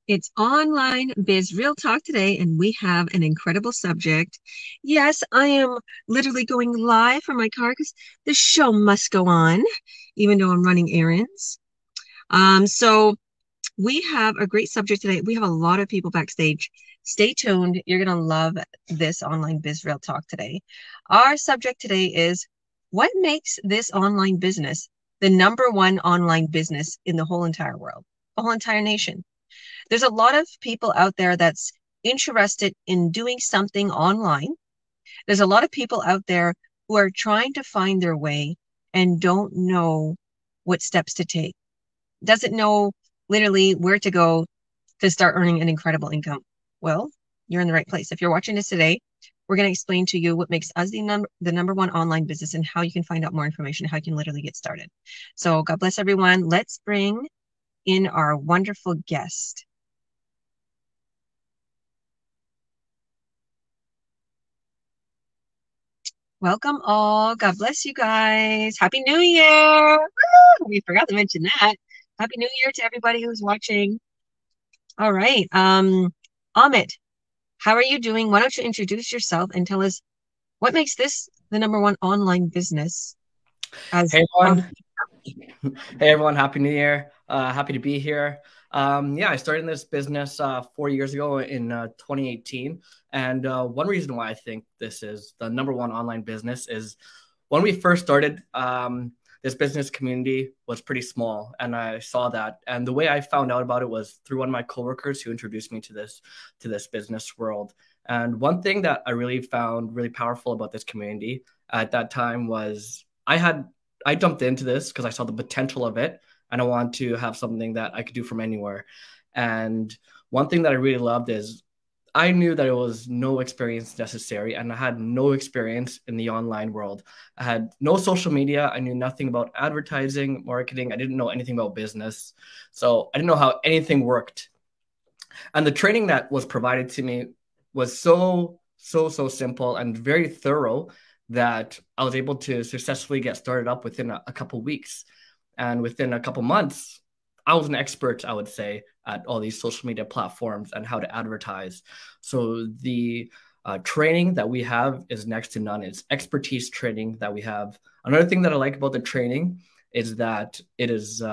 It's Online Biz Real Talk today, and we have an incredible subject. Yes, I am literally going live from my car because the show must go on, even though I'm running errands. So we have a great subject today. We have a lot of people backstage. Stay tuned. You're going to love this Online Biz Real Talk today. Our subject today is what makes this online business the number one online business in the whole entire world, the whole entire nation. There's a lot of people out there that's interested in doing something online. There's a lot of people out there who are trying to find their way and don't know what steps to take, doesn't know literally where to go to start earning an incredible income. Well, you're in the right place. If you're watching this today, we're going to explain to you what makes us the number one online business and how you can find out more information, how you can literally get started. So God bless everyone. Let's bring in our wonderful guest. Welcome all. God bless you guys. Happy New Year. Woo! We forgot to mention that. Happy New Year to everybody who's watching. All right. Amit, how are you doing? Why don't you introduce yourself and tell us what makes this the number one online business as Hey how everyone. Hey everyone, Happy New Year. Happy to be here. I started this business 4 years ago in 2018. And one reason why I think this is the number one online business is when we first started, this business community was pretty small, and I saw that. And the way I found out about it was through one of my coworkers who introduced me to this business world. And one thing that I really found really powerful about this community at that time was I jumped into this because I saw the potential of it, and I want to have something that I could do from anywhere. And one thing that I really loved is I knew that it was no experience necessary, and I had no experience in the online world. I had no social media. I knew nothing about advertising, marketing. I didn't know anything about business. So I didn't know how anything worked. And the training that was provided to me was so simple and very thorough that I was able to successfully get started up within a couple weeks. And within a couple months, I was an expert, I would say, at all these social media platforms and how to advertise. So the training that we have is next to none. It's expertise training that we have. Another thing that I like about the training is that it is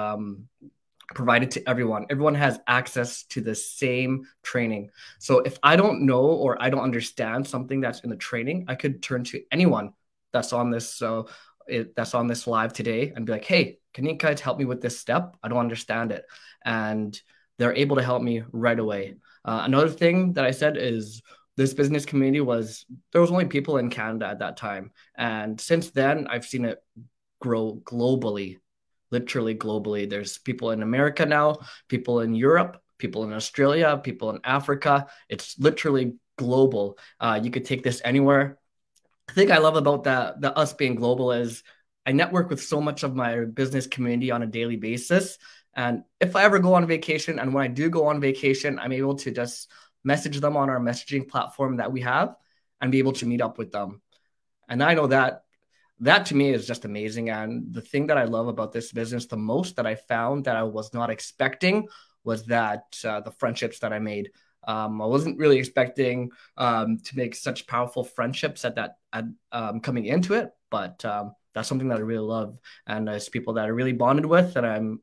provided to everyone. Everyone has access to the same training. So if I don't know or I don't understand something that's in the training, I could turn to anyone that's on this. That's on this live today and be like, hey, can you guys help me with this step? I don't understand it. And they're able to help me right away. Another thing that I said is this business community there was only people in Canada at that time. And since then, I've seen it grow globally, literally globally. There's people in America now, people in Europe, people in Australia, people in Africa. It's literally global. You could take this anywhere. The thing I love about the us being global is I network with so much of my business community on a daily basis. And if I ever go on vacation, and when I do go on vacation, I'm able to just message them on our messaging platform that we have and be able to meet up with them. And I know that to me is just amazing. And the thing that I love about this business the most that I found that I was not expecting was that the friendships that I made. I wasn't really expecting to make such powerful friendships coming into it, but that's something that I really love, and it's people that I really bonded with, and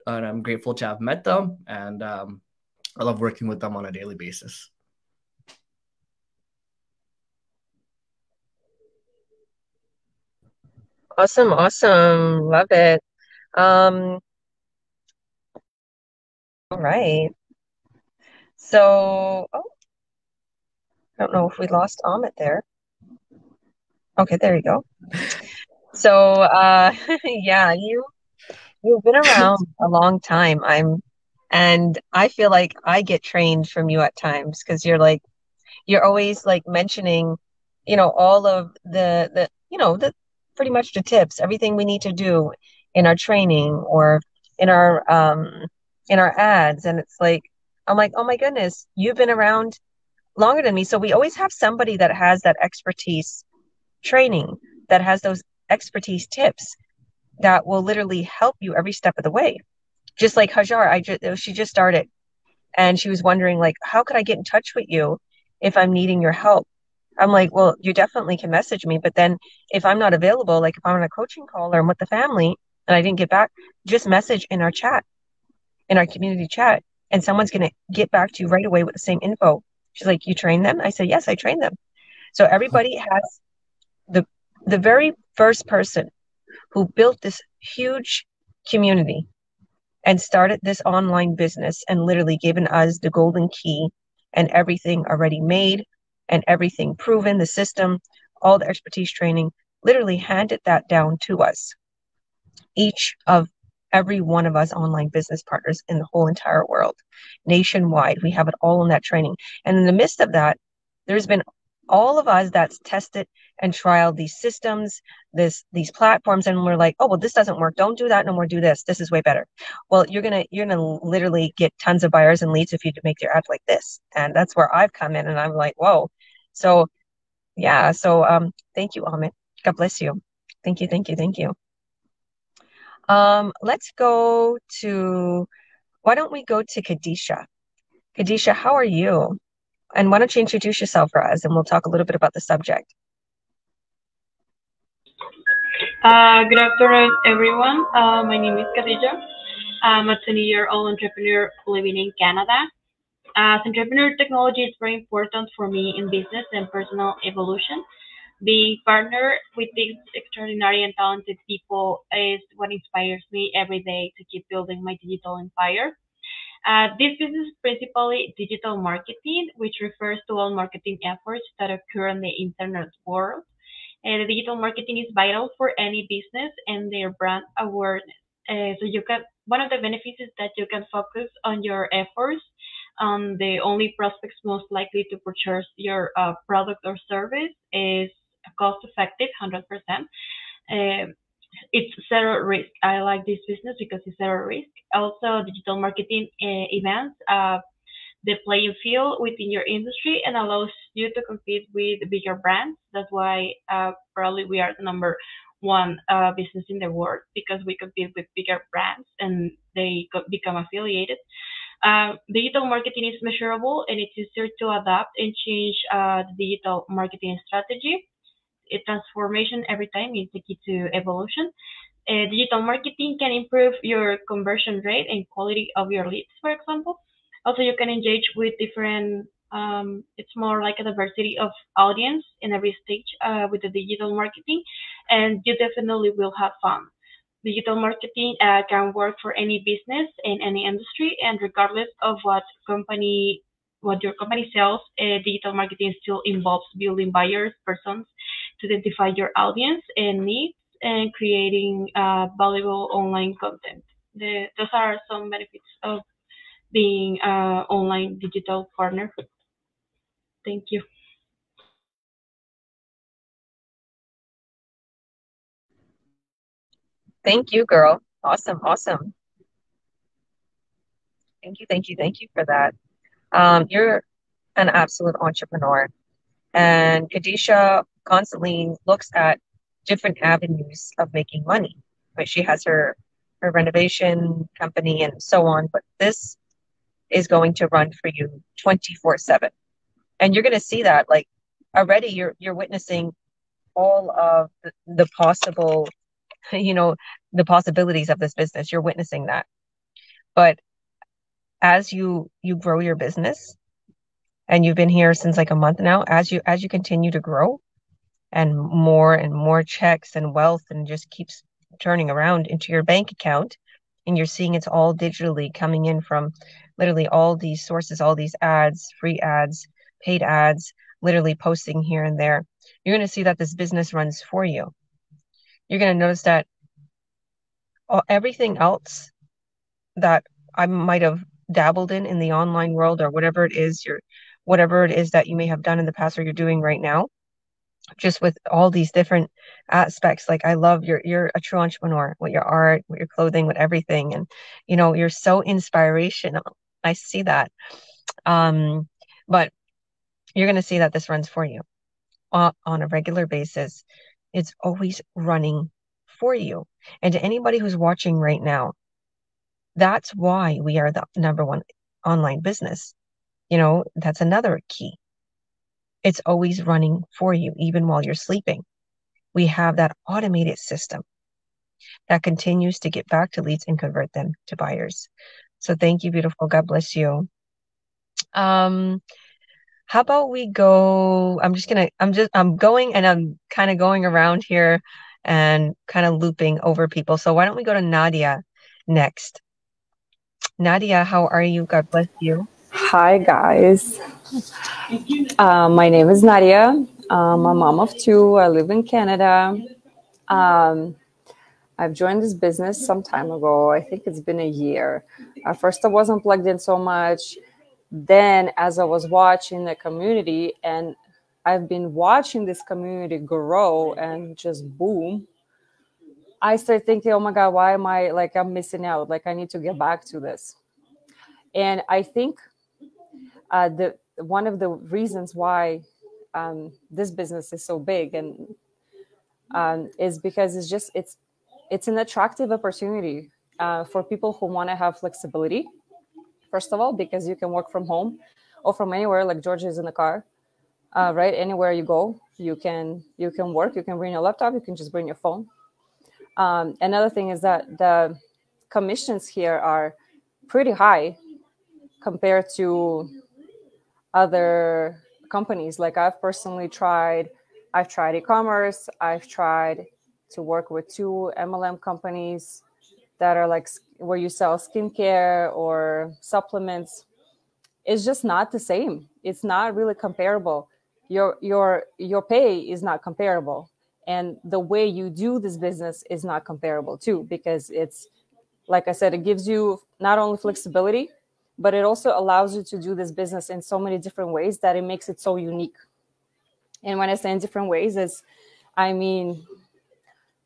I'm grateful to have met them, and I love working with them on a daily basis. awesome, awesome. Love it. Um, all right. So, oh, I don't know if we lost Amit there. Okay, there you go. So, yeah, you've been around a long time. And I feel like I get trained from you at times because you're always like mentioning, all of the pretty much the tips, everything we need to do in our training or in our ads. And it's like, I'm like, oh my goodness, you've been around longer than me. So we always have somebody that has that expertise training, that has those expertise tips that will literally help you every step of the way. Just like Hajar, she just started And she was wondering, like, how could I get in touch with you if I'm needing your help? I'm like, well, you definitely can message me, but then if I'm not available, like if I'm on a coaching call or I'm with the family and I didn't get back, just message in our chat, in our community chat, and someone's going to get back to you right away with the same info. She's like, you train them? I said, yes, I train them. So everybody has the very first person who built this huge community and started this online business and literally given us the golden key and everything already made and everything proven, the system, all the expertise training, literally handed that down to us. Each of every one of us online business partners in the whole entire world, nationwide, we have it all in that training. And in the midst of that, there's been all of us that's tested and trialed these systems, these platforms, and we're like, oh well, this doesn't work. Don't do that no more. Do this. This is way better. Well, you're gonna literally get tons of buyers and leads if you make your ad like this. And that's where I've come in, and I'm like, whoa. So yeah. So thank you, Amit. God bless you. Thank you. Thank you. Thank you. Let's go to. Why don't we go to Kadisha? Kadisha, how are you? And why don't you introduce yourself for us, and we'll talk a little bit about the subject. Good afternoon, everyone. My name is Khadija. I'm a 20-year-old entrepreneur living in Canada. As entrepreneur, technology is very important for me in business and personal evolution. Being partnered with these extraordinary and talented people is what inspires me every day to keep building my digital empire. This business is principally digital marketing, which refers to all marketing efforts that occur in the internet world. The digital marketing is vital for any business and their brand awareness. So you can one of the benefits is that you can focus on your efforts on the only prospects most likely to purchase your product or service is cost effective 100%. Um, it's zero risk. I like this business because it's zero risk. Also, digital marketing events the playing field within your industry and allows you to compete with bigger brands. That's why probably we are the number one business in the world because we compete with bigger brands and they become affiliated. Digital marketing is measurable and it's easier to adapt and change the digital marketing strategy. A transformation every time is the key to evolution. Digital marketing can improve your conversion rate and quality of your leads, for example. Also, you can engage with different, it's more like a diversity of audience in every stage with the digital marketing, and you definitely will have fun. Digital marketing can work for any business in any industry, and regardless of what your company sells, digital marketing still involves building buyers, persons to identify your audience and needs and creating valuable online content. Those are some benefits of being an online digital partner. Thank you. Thank you, girl. Awesome, awesome. Thank you, thank you, thank you for that. You're an absolute entrepreneur. And Kadisha constantly looks at different avenues of making money. Right? She has her renovation company and so on, but this is going to run for you 24/7. And you're going to see that like already you're witnessing all of the possible, you know, the possibilities of this business. You're witnessing that. But as you grow your business and you've been here since like a month now, as you continue to grow and more checks and wealth and just keeps turning around into your bank account and you're seeing it's all digitally coming in from literally all these sources, all these ads, free ads, paid ads, literally posting here and there, you're going to see that this business runs for you. You're going to notice that everything else that I might have dabbled in the online world or whatever it is that you may have done in the past or you're doing right now, just with all these different aspects. Like I love you're a true entrepreneur with your art, with your clothing, with everything. And you're so inspirational. I see that. But you're going to see that this runs for you on a regular basis. It's always running for you. And to anybody who's watching right now, that's why we are the number one online business, that's another key. It's always running for you, even while you're sleeping. We have that automated system that continues to get back to leads and convert them to buyers. So thank you, beautiful. God bless you. How about we go? I'm going and I'm kind of going around here and kind of looping over people. So why don't we go to Nadia next? Nadia, how are you? God bless you. Hi, guys. My name is Nadia. I'm a mom of two. I live in Canada. I've joined this business some time ago. I think it's been a year. At first, I wasn't plugged in so much. Then, as I was watching the community, and I've been watching this community grow and just boom, I started thinking, oh my God, why am I I'm missing out? I need to get back to this. And I think one of the reasons why this business is so big and is because it's an attractive opportunity for people who want to have flexibility. First of all, because you can work from home or from anywhere, like Georgia is in the car, right? Anywhere you go, you can work. You can bring your laptop. You can just bring your phone. Another thing is that the commissions here are pretty high compared to other companies. Like I've tried e-commerce. I've tried to work with 2 MLM companies that are where you sell skincare or supplements. It's just not the same. It's not really comparable. Your pay is not comparable. And the way you do this business is not comparable too, because it's, like I said, it gives you not only flexibility, but it also allows you to do this business in so many different ways that it makes it so unique. And when I say in different ways,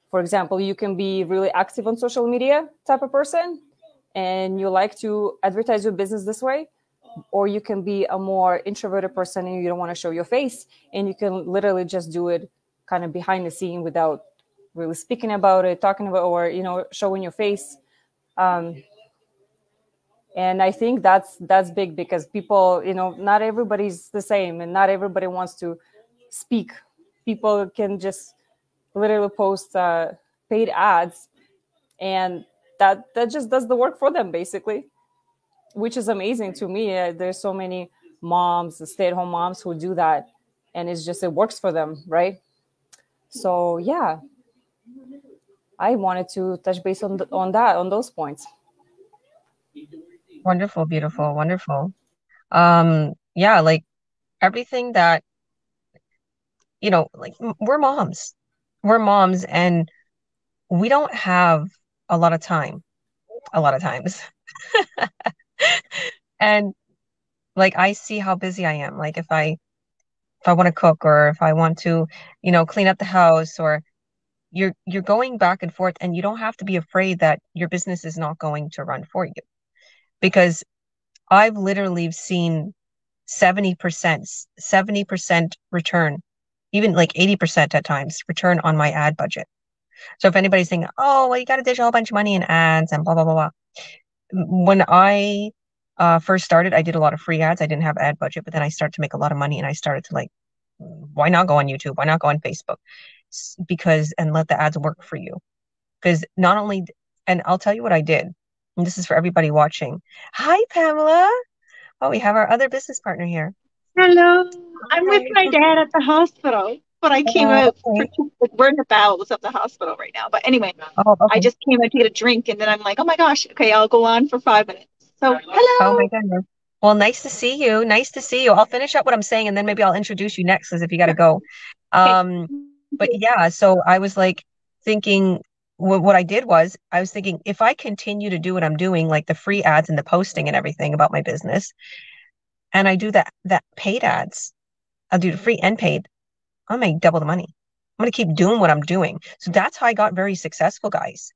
for example, you can be really active on social media type of person, and you like to advertise your business this way, or you can be a more introverted person and you don't want to show your face, and you can literally just do it kind of behind the scene without really speaking about it, talking about, or showing your face. And I think that's big, because people, not everybody's the same, and not everybody wants to speak. People can just literally post paid ads, and that just does the work for them, basically, which is amazing to me. There's so many moms, stay-at-home moms, who do that, and it works for them, right? So yeah, I wanted to touch base on those points. Wonderful, beautiful, wonderful. Yeah, everything that, we're moms. We're moms, and we don't have a lot of time, a lot of times. And I see how busy I am. If I want to cook, or if I want to, clean up the house, or you're going back and forth, and you don't have to be afraid that your business is not going to run for you. Because I've literally seen 70% return, even 80% at times return on my ad budget. So if anybody's saying, oh, well, you got to dish a whole bunch of money in ads and blah, blah, blah, blah. When I first started, I did a lot of free ads. I didn't have ad budget, but then I started to make a lot of money, and I started to why not go on YouTube? Why not go on Facebook? And let the ads work for you. Because not only, and I'll tell you what I did, and this is for everybody watching. Hi, Pamela. Oh, we have our other business partner here. Hello. I'm with my dad at the hospital, but I came out. We're in the bowels of the hospital right now. But anyway, I just came out to get a drink, and then I'm like, oh my gosh, okay, I'll go on for 5 minutes. So hello. Oh my goodness. Well, nice to see you. Nice to see you. I'll finish up what I'm saying, and then maybe I'll introduce you next, as if you got to go. But yeah, so I was thinking, what I did was, I was thinking, if I continue to do what I'm doing, like the free ads and the posting and everything about my business, and I do that paid ads, I'll do the free and paid, I'll make double the money. I'm going to keep doing what I'm doing. So that's how I got very successful, guys.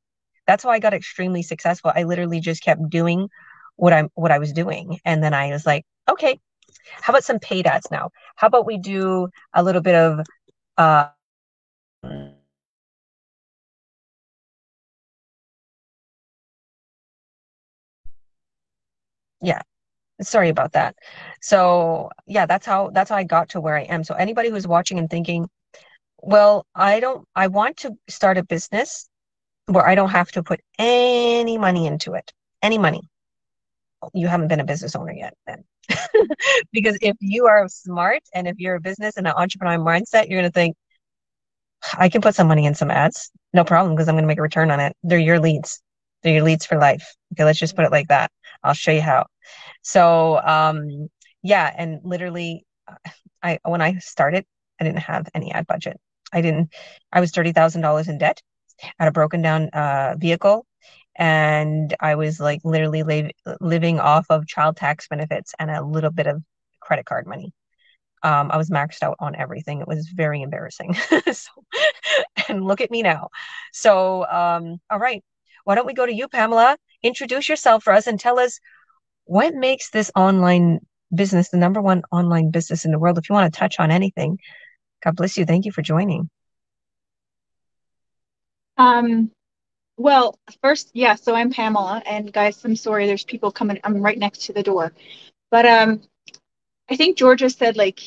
That's how I got extremely successful. I literally just kept doing what I was doing. And then I was like, okay, how about some paid ads now? How about we do a little bit of yeah. Sorry about that. So yeah, that's how I got to where I am. So anybody who's watching and thinking, well, I want to start a business where I don't have to put any money into it. Any money. You haven't been a business owner yet then. Because if you are smart and if you're a business and an entrepreneur mindset, you're going to think, I can put some money in some ads. No problem, because I'm going to make a return on it. They're your leads. They're your leads for life. Okay, let's just put it like that. I'll show you how. So, yeah, and literally, when I started, I didn't have any ad budget. I was $30,000 in debt, had a broken down vehicle, and I was like literally living off of child tax benefits and a little bit of credit card money. I was maxed out on everything. It was very embarrassing. So, and look at me now. So, all right. Why don't we go to you, Pamela? Introduce yourself for us and tell us what makes this online business the number one online business in the world. If you want to touch on anything, God bless you. Thank you for joining. Well, first, yeah, so I'm Pamela, and guys, I'm sorry, there's people coming. I'm right next to the door. But I think Georgia said, like,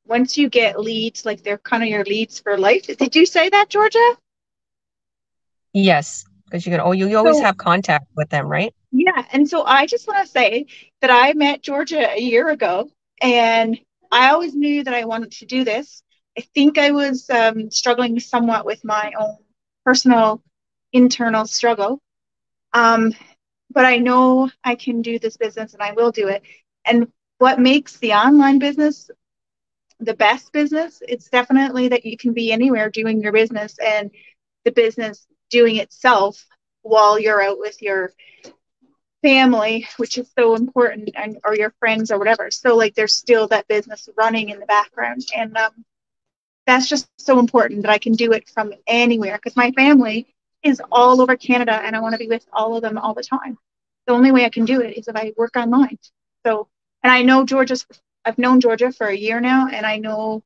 once you get leads, like they're kind of your leads for life. Did you say that, Georgia? Yes, because you always have contact with them, right? Yeah, and so I just want to say that I met Georgia a year ago, and I always knew that I wanted to do this. I think I was struggling somewhat with my own personal internal struggle. But I know I can do this business and I will do it. And what makes the online business the best business, it's definitely that you can be anywhere doing your business and the business doing itself while you're out with your family, which is so important, and or your friends or whatever. So like there's still that business running in the background. And that's just so important that I can do it from anywhere, because my family is all over Canada and I want to be with all of them all the time. The only way I can do it is if I work online. So, and I know I've known Georgia for a year now, and I know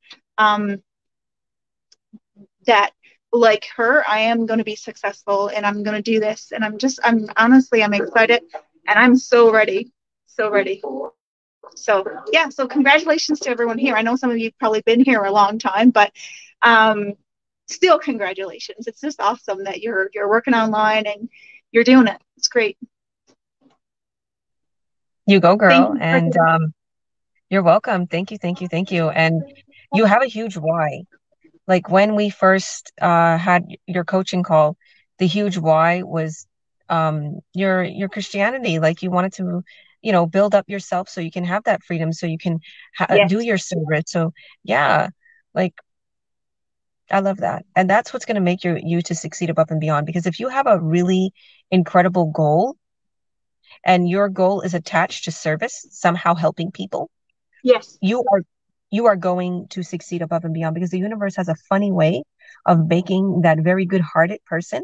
that like her, I am going to be successful and I'm going to do this. And I'm honestly, I'm excited and I'm so ready. So ready. So yeah, so congratulations to everyone here. I know some of you have probably been here a long time, but still congratulations. It's just awesome that you're working online and you're doing it. It's great. You go, girl. And you're welcome. Thank you. And you have a huge why. Like when we first had your coaching call, the huge why was your Christianity. Like you wanted to, build up yourself so you can have that freedom, so you can do your service. So yeah, like I love that. And that's what's going to make you to succeed above and beyond. Because if you have a really incredible goal and your goal is attached to service, somehow helping people, yes, you are going to succeed above and beyond, because the universe has a funny way of making that very good-hearted person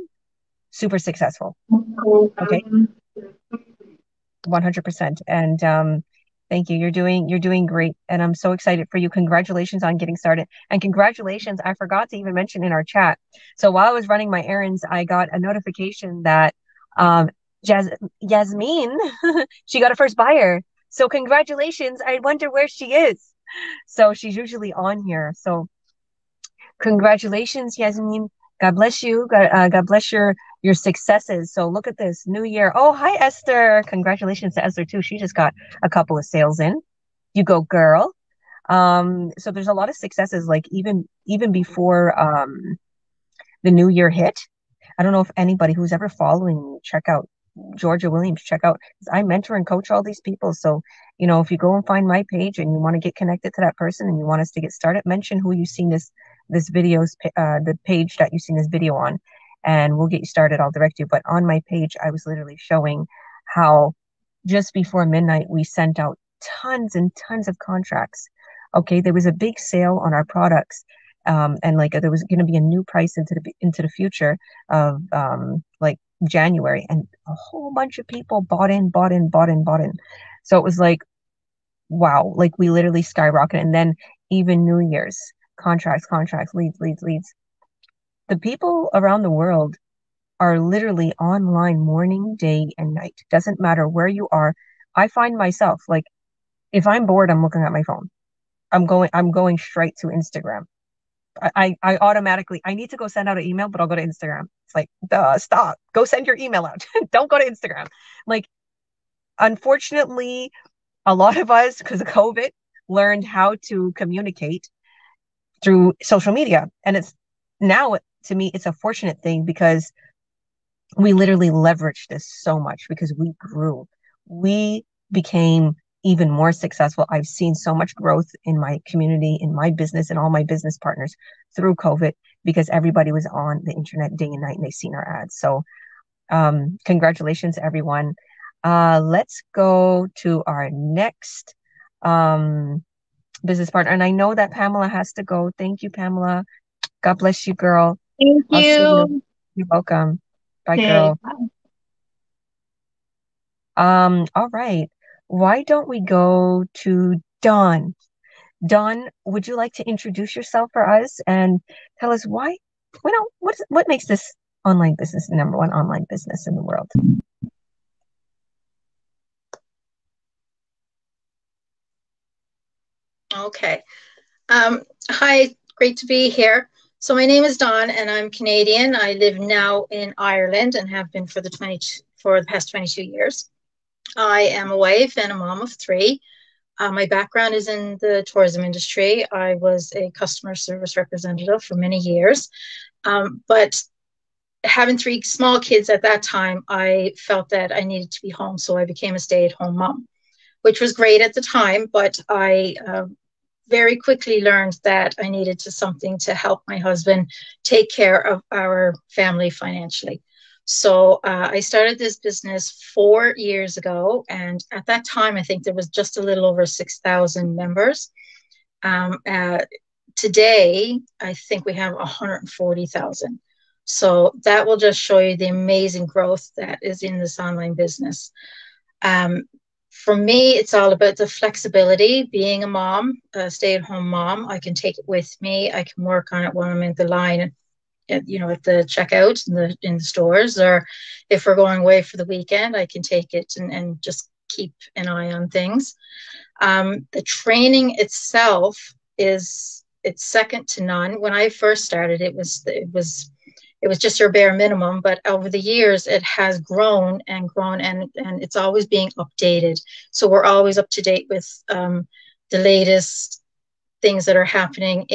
super successful. Okay. 100%. And thank you. You're doing great. And I'm so excited for you. Congratulations on getting started. And congratulations, I forgot to even mention in our chat. So while I was running my errands, I got a notification that Yasmin, she got a first buyer. So congratulations. I wonder where she is. So she's usually on here. So congratulations, Yasmin. God bless you. God bless your successes. So look at this new year. Oh, hi, Esther. Congratulations to Esther too. She just got a couple of sales in. You go, girl. So there's a lot of successes, like even before the new year hit. I don't know if anybody who's ever following me, check out Georgia Williams, check out, I mentor and coach all these people. So, if you go and find my page and you want to get connected to that person and you want us to get started, mention who you've seen this video's, the page that you've seen this video on, and we'll get you started. I'll direct you. But on my page, I was literally showing how just before midnight, we sent out tons and tons of contracts. Okay. There was a big sale on our products. And like there was going to be a new price into the future of like January, and a whole bunch of people bought in. So it was like, wow, like we literally skyrocketed. And then even New Year's contracts, leads. The people around the world are literally online morning, day, and night. Doesn't matter where you are, I find myself like, if I'm bored, I'm looking at my phone. I'm going straight to Instagram. I automatically, I need to go send out an email, but I'll go to Instagram. It's like, duh, stop. Go send your email out. Don't go to Instagram. Like, unfortunately, a lot of us, because of COVID, learned how to communicate through social media. And it's now, to me, it's a fortunate thing because we literally leveraged this so much because we grew. We became even more successful. I've seen so much growth in my community, in my business, and all my business partners through COVID because everybody was on the internet day and night and they seen our ads. So congratulations, everyone. Let's go to our next business partner. And I know that Pamela has to go. Thank you, Pamela. God bless you, girl. Thank I'll see you. you. You're welcome. Bye, Okay. girl. Bye. All right. Why don't we go to Dawn? Dawn, would you like to introduce yourself for us and tell us why, what makes this online business the number one online business in the world? Okay. Hi, great to be here. So my name is Dawn and I'm Canadian. I live now in Ireland and have been for the past 22 years. I am a wife and a mom of three. My background is in the tourism industry. I was a customer service representative for many years. But having three small kids at that time, I felt that I needed to be home. So I became a stay-at-home mom, which was great at the time. But I very quickly learned that I needed something to help my husband take care of our family financially. So I started this business 4 years ago. And at that time, I think there was just a little over 6,000 members. Today, I think we have 140,000. So that will just show you the amazing growth that is in this online business. For me, it's all about the flexibility. Being a mom, a stay-at-home mom, I can take it with me. I can work on it when I'm in the line, at the checkout in the stores, or if we're going away for the weekend, I can take it and just keep an eye on things. The training itself it's second to none. When I first started, it was just your bare minimum, but over the years it has grown and grown, and it's always being updated. So we're always up to date with the latest things that are happening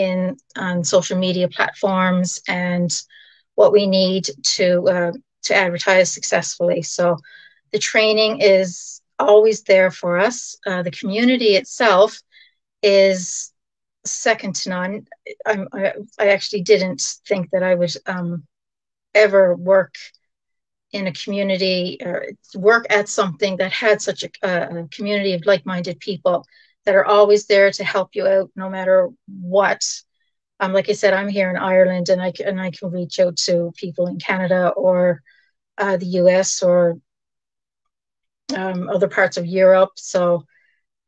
on social media platforms and what we need to advertise successfully. So the training is always there for us. The community itself is second to none. I actually didn't think that I would ever work in a community or work at something that had such a community of like-minded people that are always there to help you out no matter what. Like I said, I'm here in Ireland, and I can reach out to people in Canada or the US or other parts of Europe. So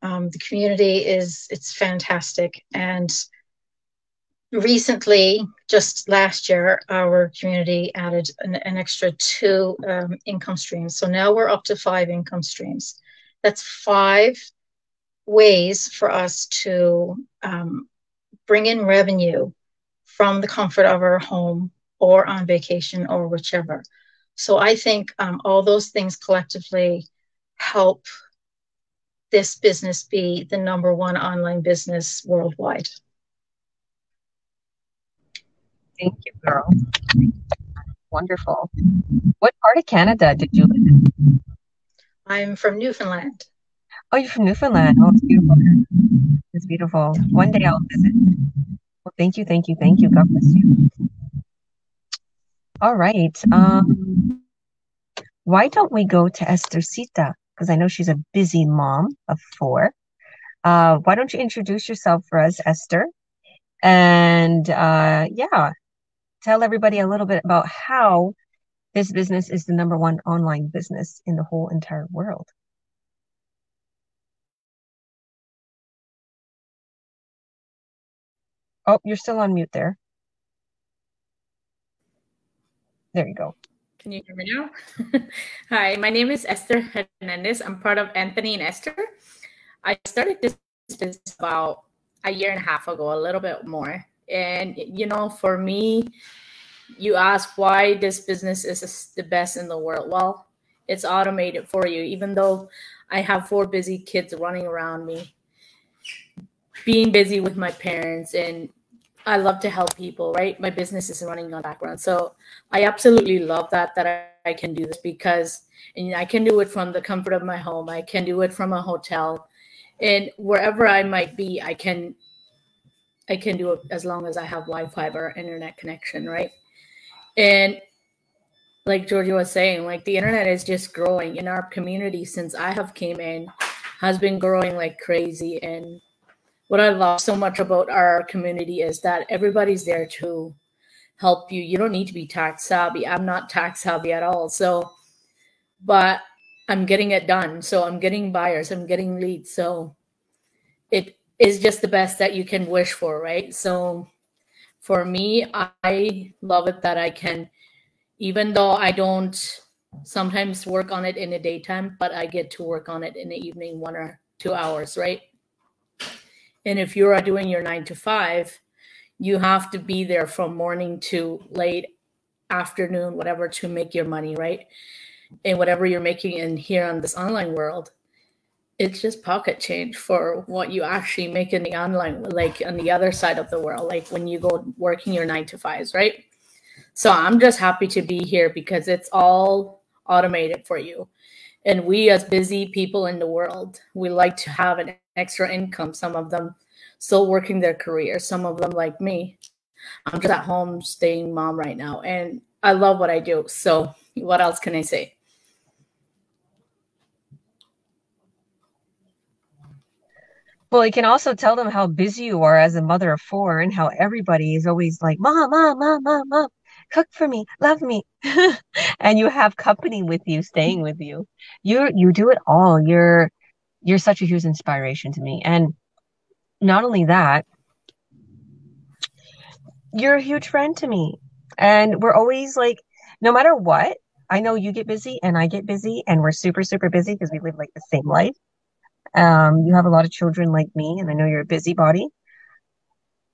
the community it's fantastic. And recently, just last year, our community added an extra 2 income streams. So now we're up to 5 income streams. That's 5 ways for us to bring in revenue from the comfort of our home or on vacation or whichever. So I think all those things collectively help this business be the number one online business worldwide. Thank you, girl. Wonderful. What part of Canada did you live in? I'm from Newfoundland. Oh, you're from Newfoundland. Oh, it's beautiful. It's beautiful. One day I'll visit. Well, thank you, thank you, thank you. God bless you. All right. Why don't we go to Esthercita? Because I know she's a busy mom of 4. Why don't you introduce yourself for us, Esther? And yeah, tell everybody a little bit about how this business is the number one online business in the whole entire world. Oh, you're still on mute there. There you go. Can you hear me now? Hi, my name is Esther Hernandez. I'm part of Anthony and Esther. I started this business about a year and a half ago, a little bit more. And, you know, for me, you ask why this business is the best in the world. Well, it's automated for you. Even though I have 4 busy kids running around me, being busy with my parents, and I love to help people, right? My business is running on background. So I absolutely love that I can do this because and I can do it from the comfort of my home. I can do it from a hotel. And wherever I might be, I can do it as long as I have Wi-Fi or internet connection, right? And like Georgia was saying, like the internet is just growing in our community since I have came in, has been growing like crazy. And what I love so much about our community is that everybody's there to help you. You don't need to be tax savvy. I'm not tax savvy at all. So, but I'm getting it done. So I'm getting buyers, I'm getting leads. So it is just the best that you can wish for, right? So for me, I love it that I can, even though I don't sometimes work on it in the daytime, but I get to work on it in the evening, 1 or 2 hours, right? And if you are doing your 9 to 5, you have to be there from morning to late afternoon, whatever, to make your money, right? And whatever you're making in here on this online world, it's just pocket change for what you actually make in the online, like on the other side of the world, like when you go working your 9 to 5s, right? So I'm just happy to be here because it's all automated for you. And we as busy people in the world, we like to have an extra income. Some of them still working their career. Some of them like me. I'm just at home staying mom right now. And I love what I do. So what else can I say? Well, you can also tell them how busy you are as a mother of 4 and how everybody is always like, Mom, Mom, Mom, Mom, Mom, cook for me, love me. And you have company with you, staying with you. You do it all. You're such a huge inspiration to me. And not only that, you're a huge friend to me. And we're always like, no matter what, I know you get busy and I get busy and we're super, super busy because we live like the same life. You have a lot of children like me, and I know you're a busybody.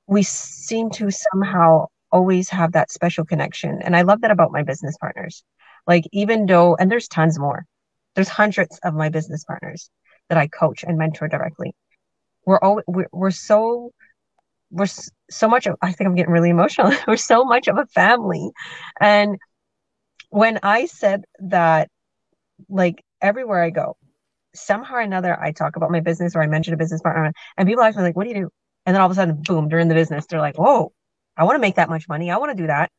We seem to somehow always have that special connection. And I love that about my business partners. Like, even though, and there's tons more, there's hundreds of my business partners that I coach and mentor directly. We're so much of, I think I'm getting really emotional. We're so much of a family. And when I said that, like everywhere I go, somehow or another, I talk about my business or I mention a business partner and people ask me like, what do you do? And then all of a sudden, boom, they're in the business. They're like, whoa, I want to make that much money. I want to do that.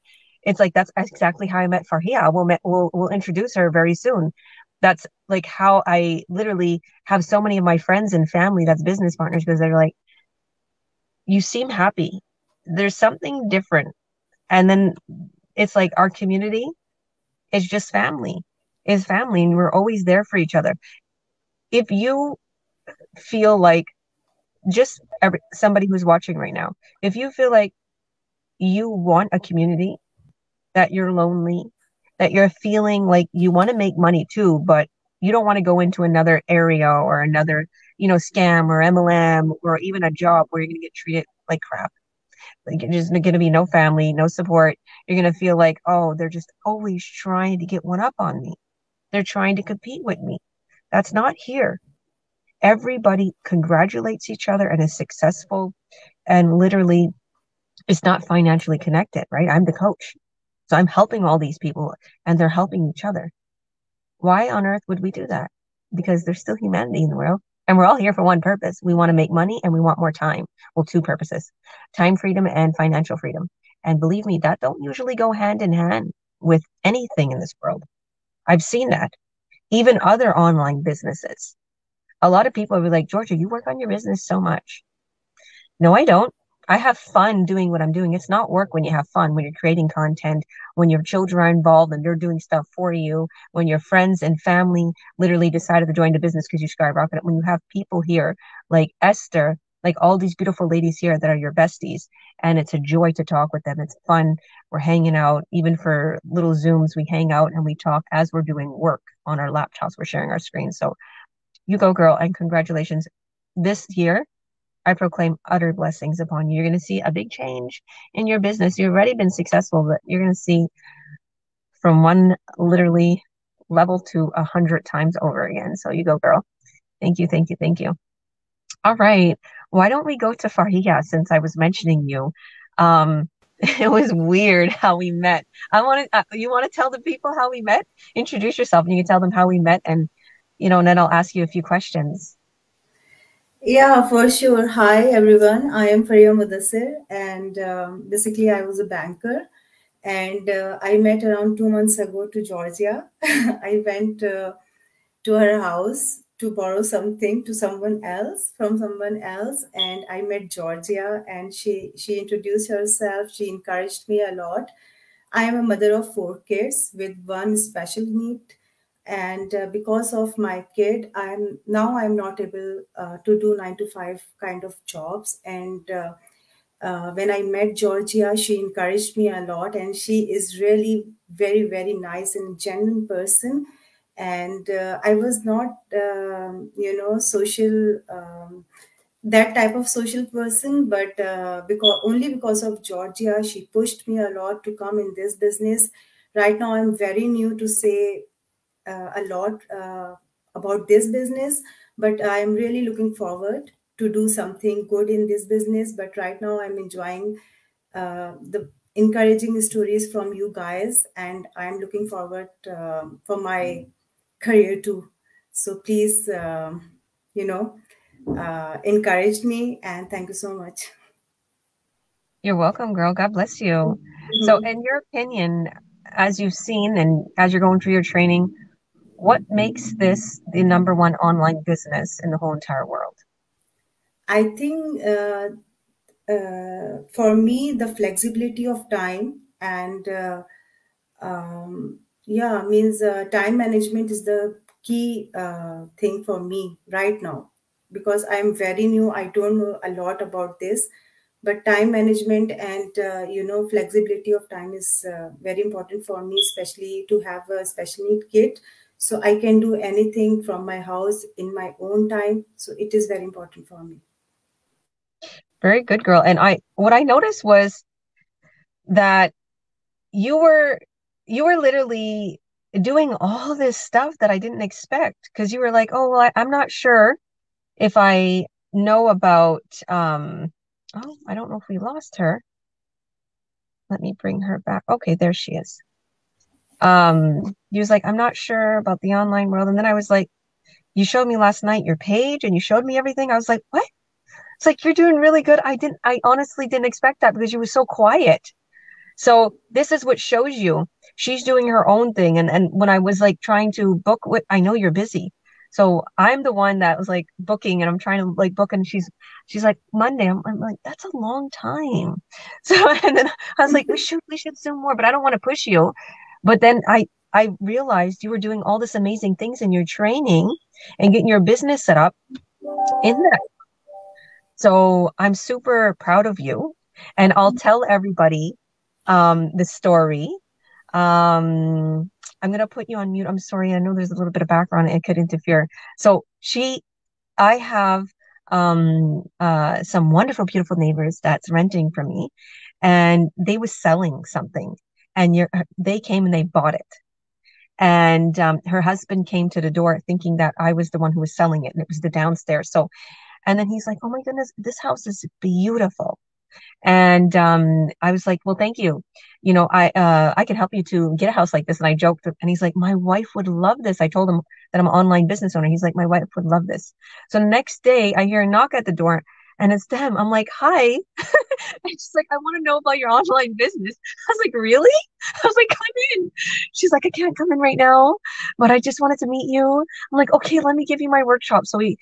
It's like, that's exactly how I met Farhia. We'll introduce her very soon. That's like how I literally have so many of my friends and family that's business partners, because they're like, you seem happy. There's something different. And then it's like our community is just family. Is family, and we're always there for each other. If you feel like, just somebody who's watching right now, if you feel like you want a community, that you're lonely, that you're feeling like you want to make money too, but you don't want to go into another area or another, scam or MLM or even a job where you're going to get treated like crap. Like, there's going to be no family, no support. You're going to feel like, oh, they're just always trying to get one up on me. They're trying to compete with me. That's not here. Everybody congratulates each other and is successful, and literally is not financially connected, right? I'm the coach. So I'm helping all these people and they're helping each other. Why on earth would we do that? Because there's still humanity in the world, and we're all here for one purpose. We want to make money and we want more time. Well, 2 purposes: time freedom and financial freedom. And believe me, that don't usually go hand in hand with anything in this world. I've seen that. Even other online businesses. A lot of people are like, Georgia, you work on your business so much. No, I don't. I have fun doing what I'm doing. It's not work when you have fun, when you're creating content, when your children are involved and they're doing stuff for you, when your friends and family literally decided to join the business because you skyrocketed, when you have people here like Esther, like all these beautiful ladies here that are your besties, and it's a joy to talk with them. It's fun. We're hanging out. Even for little Zooms, we hang out and we talk as we're doing work on our laptops. We're sharing our screens. So you go, girl, and congratulations. This year, I proclaim utter blessings upon you. You're going to see a big change in your business. You've already been successful, but you're going to see from one literally level to 100 times over again. So you go, girl. Thank you, thank you, thank you. All right. Why don't we go to Fariha since I was mentioning you? It was weird how we met. You want to tell the people how we met? Introduce yourself and you can tell them how we met, and and then I'll ask you a few questions. Yeah, for sure. Hi, everyone. I am Fariha Mudassir, and basically I was a banker, and I met around 2 months ago to Georgia. I went to her house to borrow something to someone else from someone else, and I met Georgia, and she introduced herself. She encouraged me a lot. I am a mother of 4 kids with one special need, and because of my kid, I'm not able to do 9 to 5 kind of jobs. And when I met Georgia, she encouraged me a lot, and she is really very, very nice and genuine person. And I was not, social, that type of social person, but because of Georgia, she pushed me a lot to come in this business. Right now, I'm very new to say a lot about this business, but I'm really looking forward to do something good in this business. But right now, I'm enjoying the encouraging stories from you guys, and I'm looking forward for my career too. So please, encourage me, and thank you so much. You're welcome, girl. God bless you. So in your opinion, as you've seen and as you're going through your training, what makes this the #1 online business in the whole entire world? I think for me, the flexibility of time and means time management is the key thing for me right now, because I'm very new. I don't know a lot about this, but time management and flexibility of time is very important for me, especially to have a special need kid, so I can do anything from my house in my own time. So it is very important for me. Very good, girl. And what I noticed was that you were literally doing all this stuff that I didn't expect, because you were like, oh, well, I'm not sure if I know about, I don't know if we lost her. Let me bring her back. Okay, there she is. He was like, I'm not sure about the online world. And then I was like, you showed me last night your page and you showed me everything. I was like, what? It's like, you're doing really good. I honestly didn't expect that because you were so quiet. So this is what shows you she's doing her own thing. And when I was like trying to book, I know you're busy. So I'm the one that was like booking, and I'm trying to like book, and she's like, Monday. I'm like, that's a long time. So, and then I was like, we should Zoom more, but I don't want to push you. But then I realized you were doing all this amazing things in your training and getting your business set up in that. So I'm super proud of you, and I'll tell everybody the story. I'm going to put you on mute. I'm sorry. I know there's a little bit of background. It could interfere. So I have some wonderful, beautiful neighbors that's renting from me, and they was selling something, and they came and they bought it. And her husband came to the door thinking that I was the one who was selling it, and it was the downstairs. So, and then he's like, oh my goodness, this house is beautiful. And I was like, well, thank you. I can help you to get a house like this. And I joked, and he's like, my wife would love this. I told him that I'm an online business owner. He's like, my wife would love this. So the next day I hear a knock at the door, and it's them. I'm like, hi. And she's like, I want to know about your online business. I was like, really? I was like, come in. She's like, I can't come in right now, but I just wanted to meet you. I'm like, okay, let me give you my workshop. So we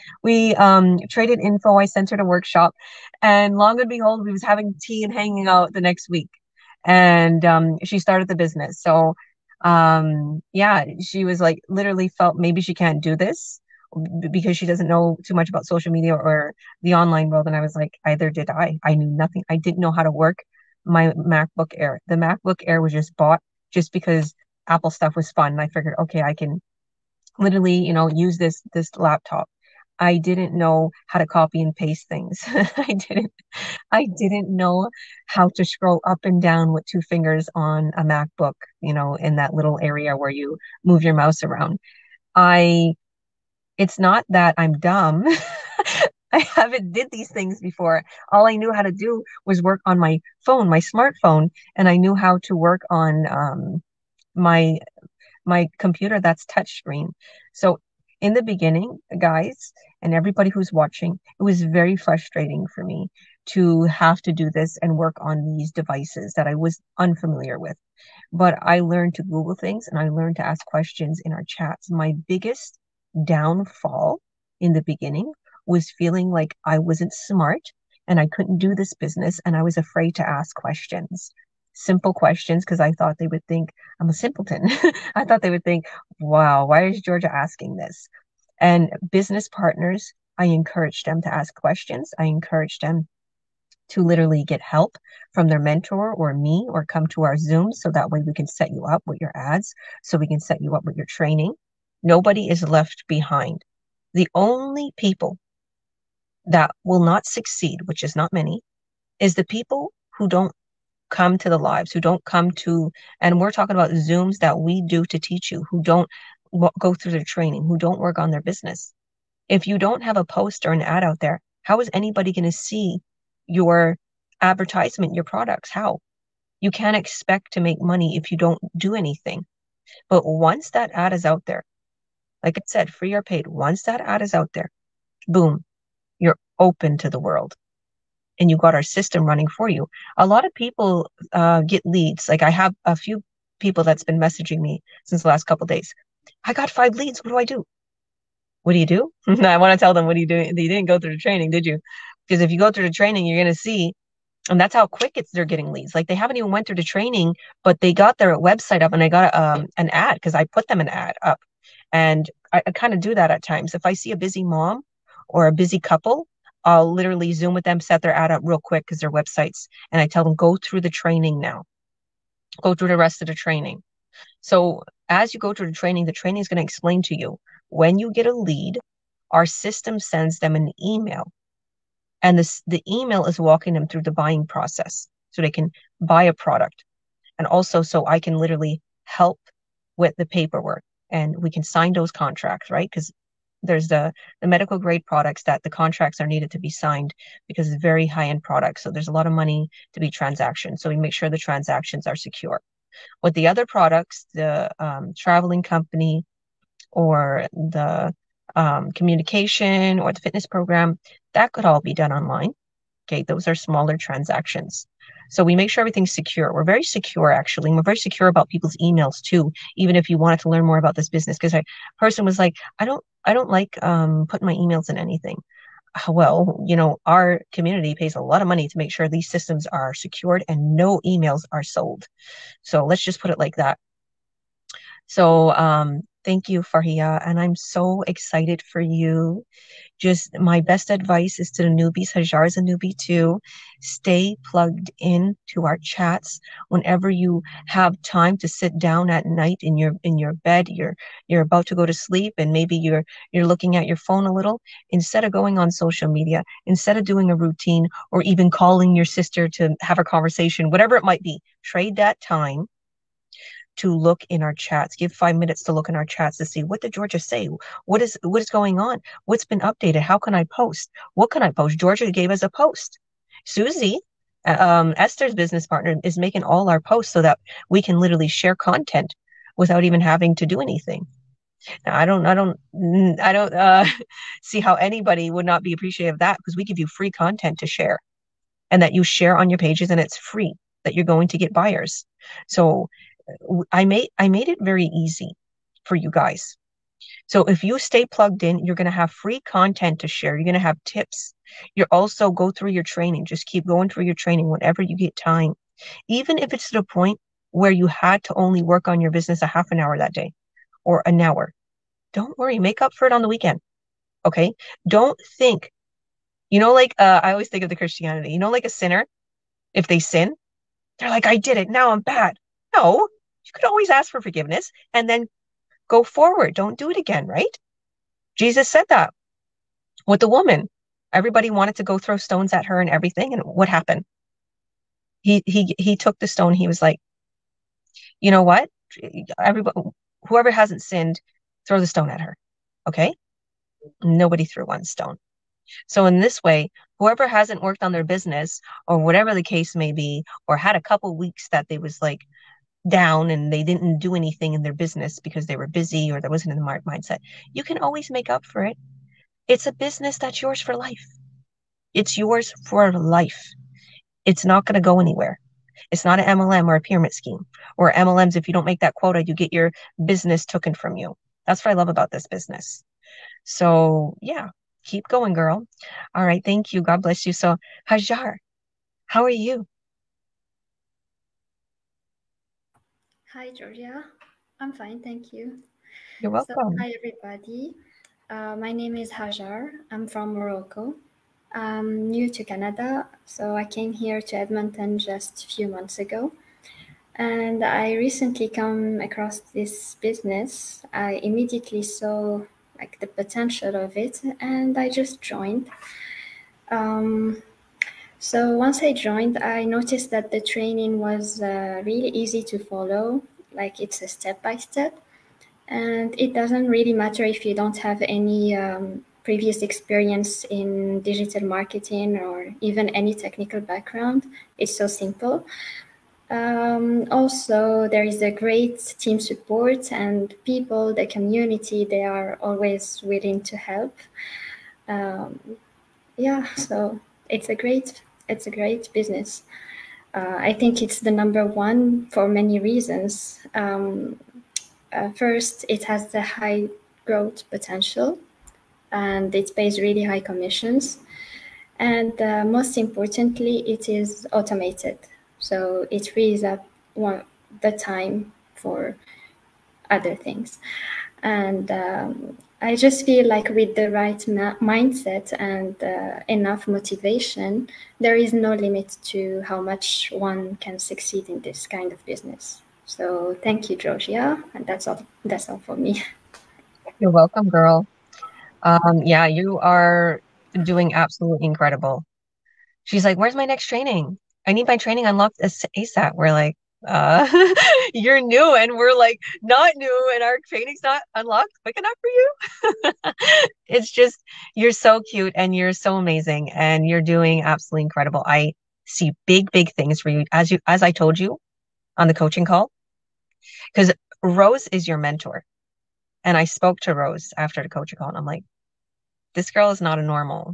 traded info. I sent her to workshop, and long and behold, we was having tea and hanging out the next week. And she started the business. So yeah, she was like, literally felt maybe she can't do this, because she doesn't know too much about social media or the online world. And I was like, either did I. I knew nothing. I didn't know how to work my MacBook Air. The MacBook Air was just bought just because Apple stuff was fun. And I figured, okay, I can literally, use this laptop. I didn't know how to copy and paste things. I didn't know how to scroll up and down with two fingers on a MacBook, in that little area where you move your mouse around. It's not that I'm dumb. I haven't did these things before. All I knew how to do was work on my phone, my smartphone, and I knew how to work on my computer that's touchscreen. So in the beginning, guys, and everybody who's watching, it was very frustrating for me to have to do this and work on these devices that I was unfamiliar with. But I learned to Google things and I learned to ask questions in our chats. My biggest downfall in the beginning was feeling like I wasn't smart and I couldn't do this business and I was afraid to ask questions. Simple questions, because I thought they would think I'm a simpleton. I thought they would think, wow, why is Georgia asking this? And business partners, I encouraged them to ask questions. I encouraged them to literally get help from their mentor or me, or come to our Zoom so that way we can set you up with your ads, so we can set you up with your training. Nobody is left behind. The only people that will not succeed, which is not many, is the people who don't come to the lives, who don't come to, and we're talking about Zooms that we do to teach you, who don't go through their training, who don't work on their business. If you don't have a post or an ad out there, how is anybody going to see your advertisement, your products? How? You can't expect to make money if you don't do anything. But once that ad is out there, like I said, free or paid, once that ad is out there, boom, you're open to the world. And you got our system running for you. A lot of people get leads. Like I have a few people that's been messaging me since the last couple of days. I got 5 leads. What do I do? What do you do? I want to tell them, what are you doing? You didn't go through the training, did you? Because if you go through the training, you're going to see, and that's how quick they're getting leads. Like they haven't even went through the training, but they got their website up and I got an ad because I put them an ad up. And I kind of do that at times. If I see a busy mom or a busy couple, I'll literally Zoom with them, set their ad up real quick because their websites, and I tell them, go through the training now. Go through the rest of the training. So as you go through the training is going to explain to you, when you get a lead, our system sends them an email. And the email is walking them through the buying process so they can buy a product. And also so I can literally help with the paperwork and we can sign those contracts, right? Because there's the medical grade products that the contracts are needed to be signed because it's very high-end products. So there's a lot of money to be transactions. So we make sure the transactions are secure. With the other products, the traveling company or the communication or the fitness program, that could all be done online. Okay, those are smaller transactions. So we make sure everything's secure. We're very secure, actually. And we're very secure about people's emails too, even if you wanted to learn more about this business. Because a person was like, I don't like putting my emails in anything. Well, our community pays a lot of money to make sure these systems are secured and no emails are sold. So let's just put it like that. So thank you, Farhia. And I'm so excited for you. Just my best advice is to the newbies. Hajar's a newbie too. Stay plugged in to our chats. Whenever you have time to sit down at night in your bed, you're about to go to sleep, and maybe you're looking at your phone a little. Instead of going on social media, instead of doing a routine or even calling your sister to have a conversation, whatever it might be, trade that time to look in our chats. Give 5 minutes to look in our chats to see, what did Georgia say? What is going on? What's been updated? How can I post? What can I post? Georgia gave us a post. Susie, Esther's business partner, is making all our posts so that we can literally share content without even having to do anything. Now, I don't see how anybody would not be appreciative of that, because we give you free content to share, and that you share on your pages, and it's free, that you're going to get buyers. So I made it very easy for you guys. So if you stay plugged in, you're going to have free content to share. You're going to have tips. You're also go through your training. Just keep going through your training whenever you get time. Even if it's to the point where you had to only work on your business a half an hour that day or an hour, don't worry, make up for it on the weekend. Okay. Don't think, like I always think of the Christianity, like a sinner, if they sin, they're like, I did it. Now I'm bad. No, you could always ask for forgiveness and then go forward. Don't do it again, right? Jesus said that with the woman. Everybody wanted to go throw stones at her and everything. And what happened? He took the stone. He was like, you know what? Everybody, whoever hasn't sinned, throw the stone at her. Okay. Nobody threw one stone. So in this way, whoever hasn't worked on their business or whatever the case may be, or had a couple weeks that they was like down and they didn't do anything in their business because they were busy or there wasn't in the mindset, you can always make up for it. It's a business that's yours for life. It's yours for life. It's not going to go anywhere. It's not an MLM or a pyramid scheme, or MLMs. If you don't make that quota, you get your business taken from you. That's what I love about this business. So yeah, keep going, girl. All right. Thank you. God bless you. So Hajar, how are you? Hi, Georgia. I'm fine. Thank you. You're welcome. So, hi, everybody. My name is Hajar. I'm from Morocco. I'm new to Canada, so I came here to Edmonton just a few months ago. And I recently come across this business. I immediately saw like the potential of it, and I just joined. So once I joined, I noticed that the training was really easy to follow, like it's a step-by-step. And it doesn't really matter if you don't have any previous experience in digital marketing or even any technical background. It's so simple. Also, there is a great team support and people, the community, they are always willing to help. Yeah, so it's a great business. I think it's the number one for many reasons. First, it has the high growth potential and it pays really high commissions. And most importantly, it is automated. So it frees up the time for other things. And I just feel like with the right mindset and enough motivation, there is no limit to how much one can succeed in this kind of business. So thank you, Georgia. And that's all for me. You're welcome, girl. Yeah, you are doing absolutely incredible. She's like, where's my next training? I need my training unlocked ASAP. We're like, you're new, and we're like not new, and our training's not unlocked quick enough for you. It's just, you're so cute and you're so amazing and you're doing absolutely incredible. I see big things for you, as I told you on the coaching call, because Rose is your mentor. And I spoke to Rose after the coaching call and I'm like, this girl is not a normal.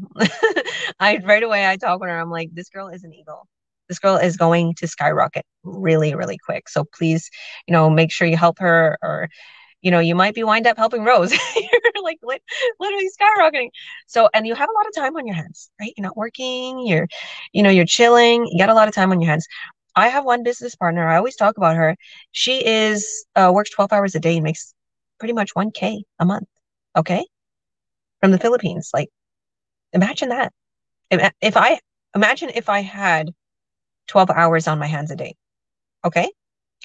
Right away I talk with her, I'm like, this girl is an eagle. This girl is going to skyrocket really quick. So please, make sure you help her, or you might be wind up helping Rose. You're like literally skyrocketing. So, and you have a lot of time on your hands, right? You're not working, you're chilling, you got a lot of time on your hands. I have one business partner, I always talk about her. She works 12 hours a day and makes pretty much 1K a month. Okay. From the Philippines. Like, imagine that. Imagine if I had 12 hours on my hands a day. Okay.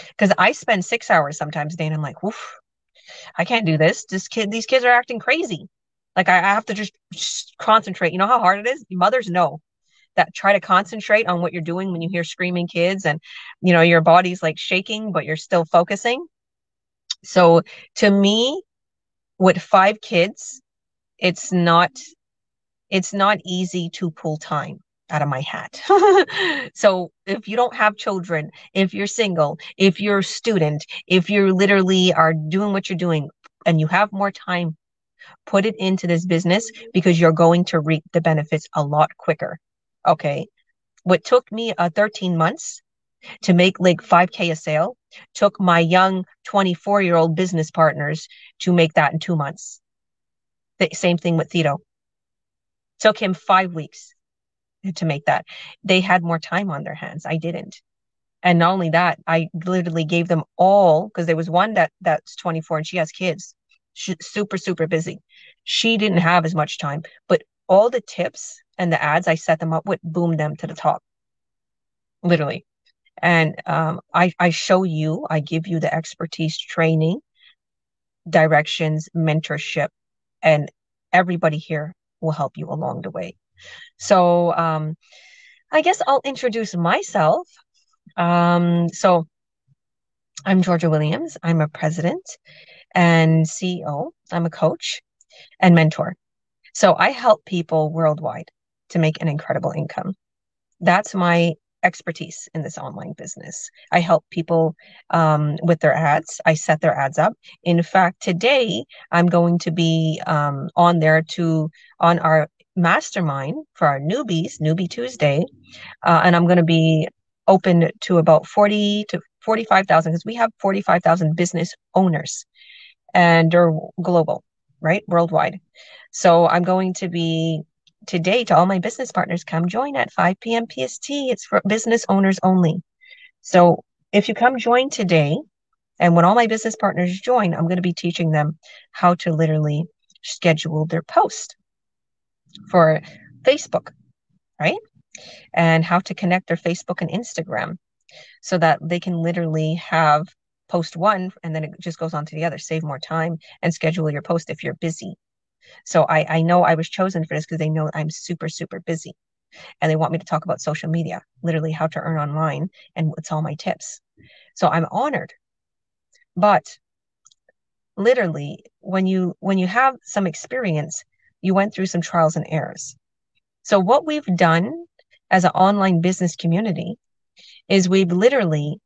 Because I spend 6 hours sometimes a day and I'm like, woof, I can't do this. These kids are acting crazy. Like I have to just concentrate. You know how hard it is? Mothers know that. Try to concentrate on what you're doing when you hear screaming kids and, your body's like shaking, but you're still focusing. So to me, with 5 kids, it's not easy to pull time out of my hat. So if you don't have children, if you're single, if you're a student, if you literally are doing what you're doing and you have more time, put it into this business because you're going to reap the benefits a lot quicker. Okay. What took me 13 months to make like 5K a sale took my young 24-year-old business partners to make that in 2 months. The same thing with Thito. Took him 5 weeks to make that. They had more time on their hands. I didn't. And not only that, I literally gave them all, because there was one that's 24 and she has kids. She's super busy. She didn't have as much time, but all the tips and the ads I set them up with, boomed them to the top, literally. And I show you, I give you the expertise, training, directions, mentorship, and everybody here will help you along the way. So I guess I'll introduce myself. So I'm Georgia Williams. I'm a president and CEO. I'm a coach and mentor. So I help people worldwide to make an incredible income. That's my expertise in this online business. I help people with their ads. I set their ads up. In fact, today I'm going to be on our mastermind for our newbies, Newbie Tuesday, and I'm going to be open to about 40 to 45,000 because we have 45,000 business owners and they're global, right? Worldwide. So I'm going to be today to all my business partners, come join at 5 p.m. PST. It's for business owners only. So if you come join today, and when all my business partners join, I'm going to be teaching them how to literally schedule their post for Facebook, right? And how to connect their Facebook and Instagram so that they can literally have post one and then it just goes on to the other, save more time and schedule your post if you're busy. So I know I was chosen for this because they know I'm super, super busy and they want me to talk about social media, literally how to earn online and what's all my tips. So I'm honored. But literally when you have some experience, you went through some trials and errors. So what we've done as an online business community is we've literally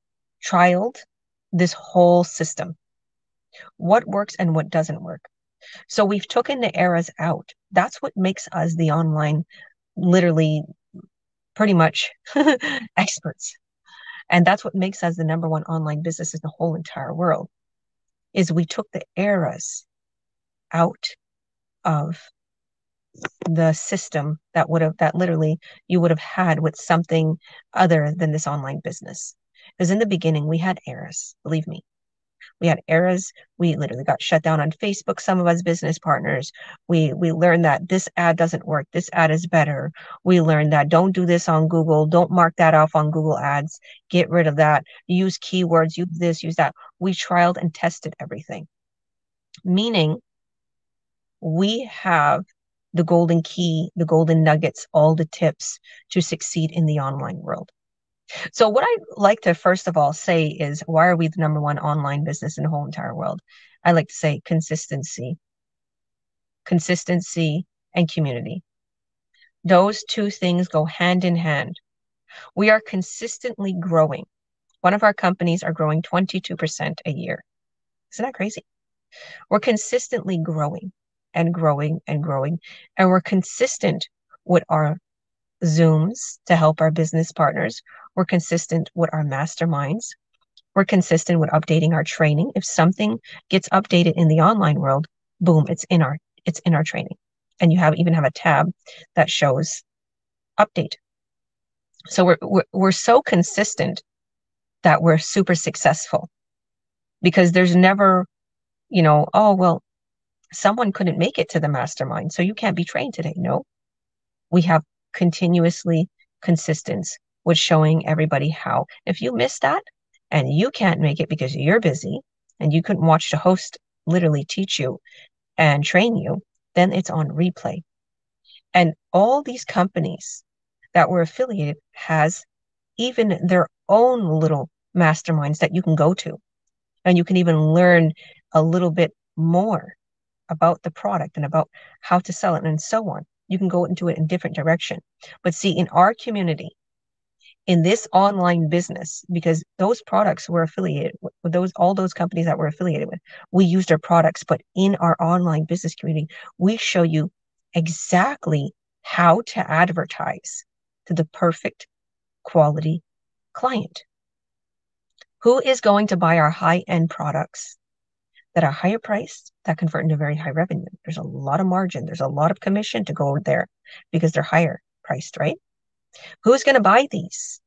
trialed this whole system, what works and what doesn't work. So we've taken the errors out. That's what makes us the online, literally pretty much experts. And that's what makes us the #1 online business in the whole entire world, is we took the errors out of the system that literally you would have had with something other than this online business. Because in the beginning we had errors, believe me. We had errors. We literally got shut down on Facebook. Some of us business partners, we learned that this ad doesn't work. This ad is better. We learned that don't do this on Google. Don't mark that off on Google Ads. Get rid of that. Use keywords. Use this, use that. We trialed and tested everything. Meaning we have the golden key, the golden nuggets, all the tips to succeed in the online world. So what I like to first of all say is, why are we the #1 online business in the whole entire world? I like to say consistency and community. Those two things go hand in hand. We are consistently growing. One of our companies are growing 22% a year. Isn't that crazy? We're consistently growing and growing and growing, and we're consistent with our Zooms to help our business partners. We're consistent with our masterminds. We're consistent with updating our training. If something gets updated in the online world, boom, it's in our training. And you even have a tab that shows update. So we're so consistent that we're super successful, because there's never, oh, well, someone couldn't make it to the mastermind, so you can't be trained today. No, we have continuously consistent with showing everybody how. If you miss that and you can't make it because you're busy and you couldn't watch the host literally teach you and train you, then it's on replay. And all these companies that were affiliated has even their own little masterminds that you can go to, and you can even learn a little bit more about the product and about how to sell it and so on. You can go into it in different direction. But see, in our community, in this online business, because those products were affiliated with all those companies that we're affiliated with, we use their products. But in our online business community, we show you exactly how to advertise to the perfect quality client who is going to buy our high-end products that are higher priced, that convert into very high revenue. There's a lot of margin. There's a lot of commission to go there because they're higher priced, right? Who's going to buy these?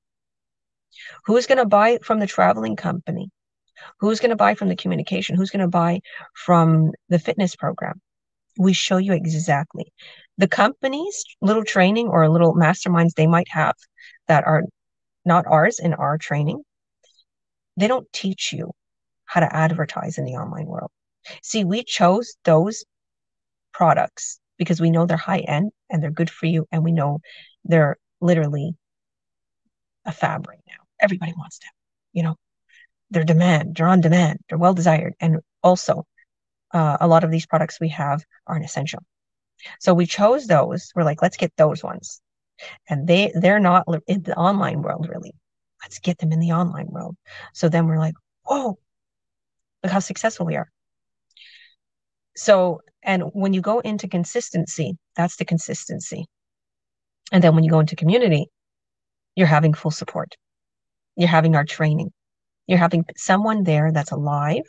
Who's going to buy from the traveling company? Who's going to buy from the communication? Who's going to buy from the fitness program? We show you exactly. The company's little training or little masterminds they might have that are not ours in our training, they don't teach you how to advertise in the online world. See, we chose those products because we know they're high end and they're good for you, and we know they're literally a fab right now. Everybody wants them. You know, they're on demand, they're well desired, and also a lot of these products we have aren't essential. So we chose those. We're like, let's get those ones, and they're not in the online world really. Let's get them in the online world. So then we're like, whoa, look how successful we are. So, and when you go into consistency, that's the consistency. And then when you go into community, you're having full support. You're having our training. You're having someone there that's alive,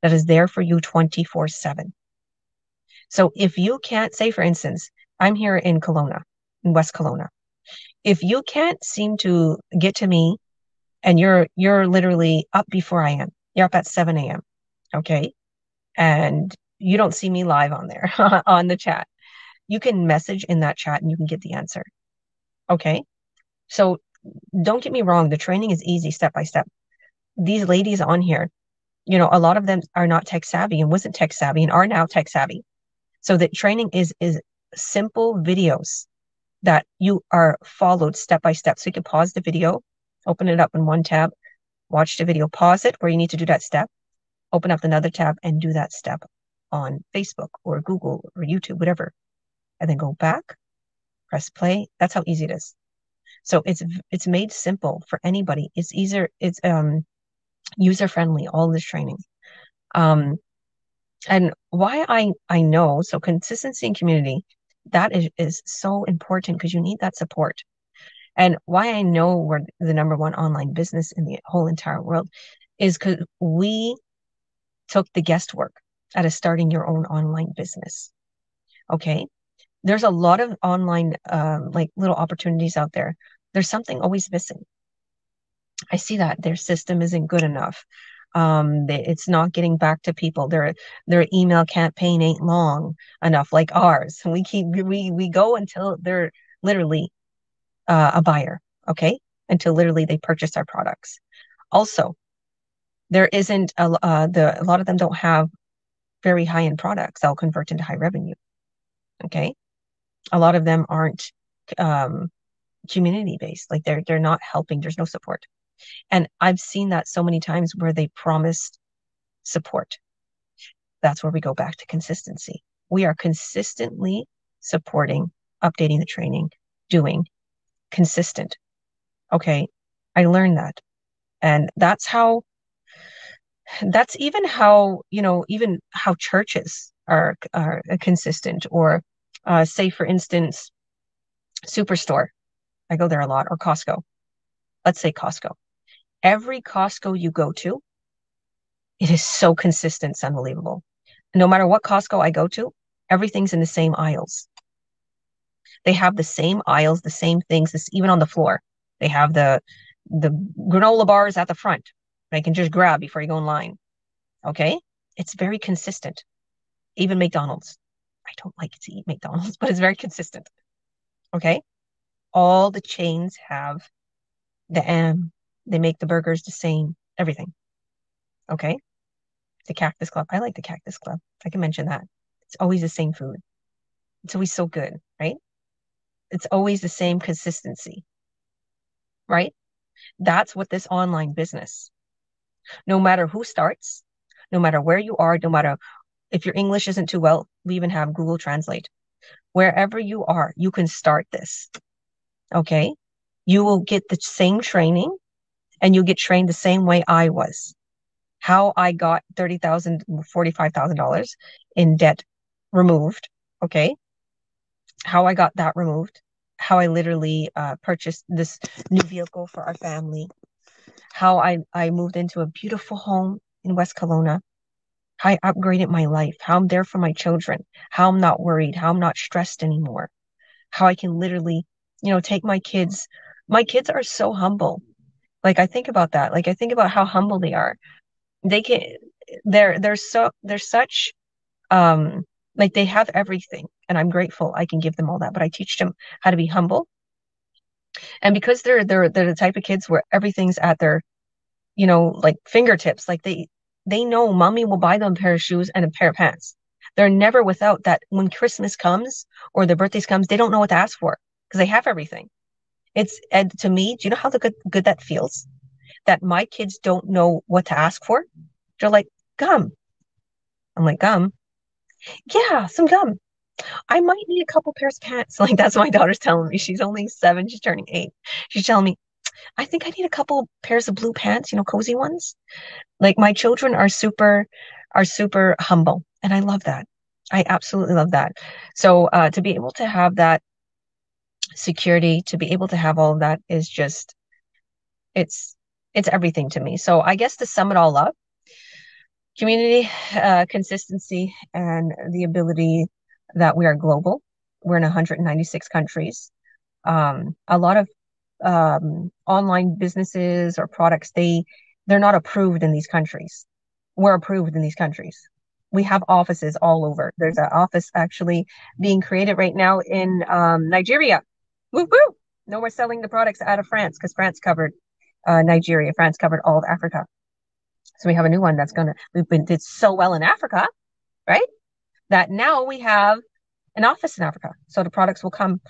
that is there for you 24/7. So if you can't, say for instance, I'm here in Kelowna, in West Kelowna. If you can't seem to get to me and you're literally up before I am, you're up at 7 a.m., okay? And you don't see me live on there, on the chat. You can message in that chat and you can get the answer, okay? So don't get me wrong, the training is easy, step by step. These ladies on here, you know, a lot of them are not tech savvy and wasn't tech savvy and are now tech savvy. So the training is simple videos that you are followed step by step. So you can pause the video, open it up in one tab, watch the video, pause it where you need to do that step, open up another tab and do that step on Facebook or Google or YouTube, whatever, and then go back, press play. That's how easy it is. So it's made simple for anybody. It's easier. It's user friendly. All this training. And why I know, so consistency and community, that is so important because you need that support. And why I know we're the #1 online business in the whole entire world is because we took the guesswork out of starting your own online business. Okay. There's a lot of online, like little opportunities out there. There's something always missing. I see that their system isn't good enough. It's not getting back to people. Their email campaign ain't long enough like ours. We go until they're literally a buyer, okay? Until literally they purchase our products. Also, there isn't a lot of them don't have very high-end products that'll convert into high revenue. Okay, a lot of them aren't community based. Like they're not helping. There's no support. And I've seen that so many times where they promised support. That's where we go back to consistency. We are consistently supporting, updating the training, doing consistent. Okay. I learned that. And that's even how, you know, even how churches are consistent, or say for instance, Superstore. I go there a lot, or Costco. Let's say Costco. Every Costco you go to, it is so consistent. It's unbelievable. No matter what Costco I go to, everything's in the same aisles. They have the same aisles, the same things, even on the floor. They have the granola bars at the front. I can just grab before you go in line. Okay? It's very consistent. Even McDonald's. I don't like to eat McDonald's, but it's very consistent. Okay? All the chains have they make the burgers the same, everything. Okay? The Cactus Club. I like the Cactus Club. I can mention that. It's always the same food. It's always so good, right? It's always the same consistency, right? That's what this online business, no matter who starts, no matter where you are, no matter if your English isn't too well, we even have Google Translate. Wherever you are, you can start this. Okay? You will get the same training and you'll get trained the same way I was. How I got $30,000, $45,000 in debt removed. Okay? How I got that removed. How I literally purchased this new vehicle for our family. How I moved into a beautiful home in West Kelowna. How I upgraded my life. How I'm there for my children. How I'm not worried. How I'm not stressed anymore. How I can literally, you know, take my kids. My kids are so humble. Like I think about that. Like I think about how humble they are. They're such Like they have everything, and I'm grateful I can give them all that, but I teach them how to be humble. And because they're the type of kids where everything's at their, like fingertips, like they know mommy will buy them a pair of shoes and a pair of pants. They're never without that. When Christmas comes or their birthdays comes, they don't know what to ask for because they have everything. And to me, do you know how good that feels? That my kids don't know what to ask for. They're like, gum. I'm like, gum? Yeah, some gum. I might need a couple pairs of pants. Like that's what my daughter's telling me. She's only 7. She's turning 8. She's telling me, I think I need a couple pairs of blue pants, cozy ones. Like my children are super humble. And I love that. I absolutely love that. So to be able to have that security, to be able to have all of that is just, it's everything to me. So I guess to sum it all up, community, consistency, and the ability that we are global. We're in 196 countries. A lot of online businesses or products, they're not approved in these countries. We're approved in these countries. We have offices all over. There's an office actually being created right now in Nigeria. Woo woo! No, we're selling the products out of France because France covered Nigeria. France covered all of Africa. So we have a new one did so well in Africa, right? That now we have an office in Africa. So the products will come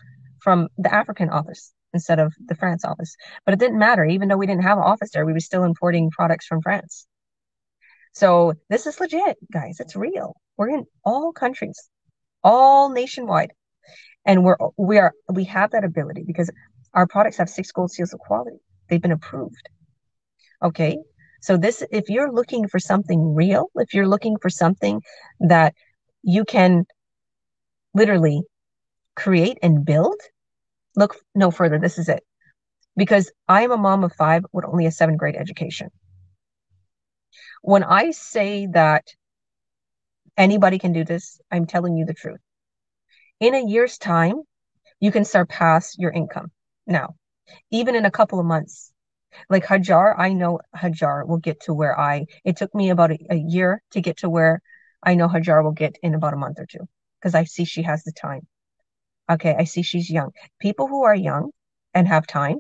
from the African office instead of the France office. But it didn't matter. Even though we didn't have an office there, we were still importing products from France. So this is legit, guys. It's real. We're in all countries, all nationwide. And we have that ability because our products have 6 gold seals of quality. They've been approved. Okay. So if you're looking for something real, if you're looking for something that you can literally create and build, look no further. This is it. Because I am a mom of 5 with only a 7th grade education. When I say that anybody can do this, I'm telling you the truth. In a year's time, you can surpass your income. Now, even in a couple of months, like Hajar, I know Hajar will get to where it took me about a year to get to where I know Hajar will get in about a month or 2, because I see she has the time. Okay, I see she's young. People who are young and have time,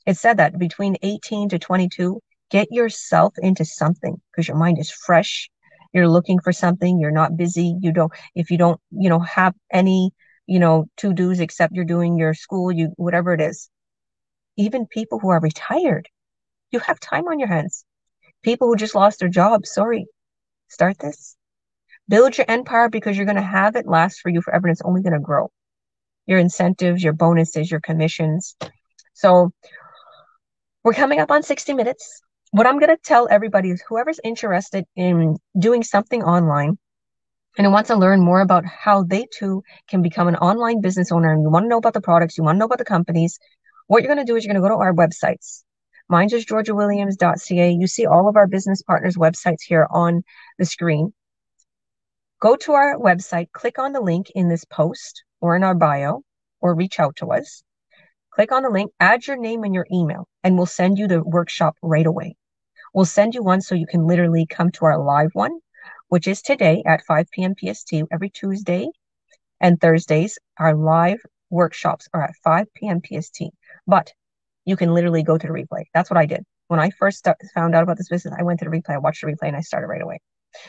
it said that between 18 to 22, get yourself into something because your mind is fresh. You're looking for something. You're not busy. If you don't, have any, to-dos except you're doing your school, whatever it is. Even people who are retired, you have time on your hands. People who just lost their jobs, sorry, start this. Build your empire because you're going to have it last for you forever and it's only going to grow. Your incentives, your bonuses, your commissions. So we're coming up on 60 minutes. What I'm going to tell everybody is whoever's interested in doing something online and wants to learn more about how they too can become an online business owner, and you want to know about the products, you want to know about the companies, what you're going to do is you're going to go to our websites. Mine's is georgiawilliams.ca. You see all of our business partners' websites here on the screen. Go to our website, click on the link in this post or in our bio, or reach out to us. Click on the link, add your name and your email, and we'll send you the workshop right away. We'll send you one so you can literally come to our live one, which is today at 5 p.m. PST. Every Tuesday and Thursdays, our live workshops are at 5 p.m. PST. But you can literally go to the replay. That's what I did. When I first found out about this business, I went to the replay, I watched the replay, and I started right away.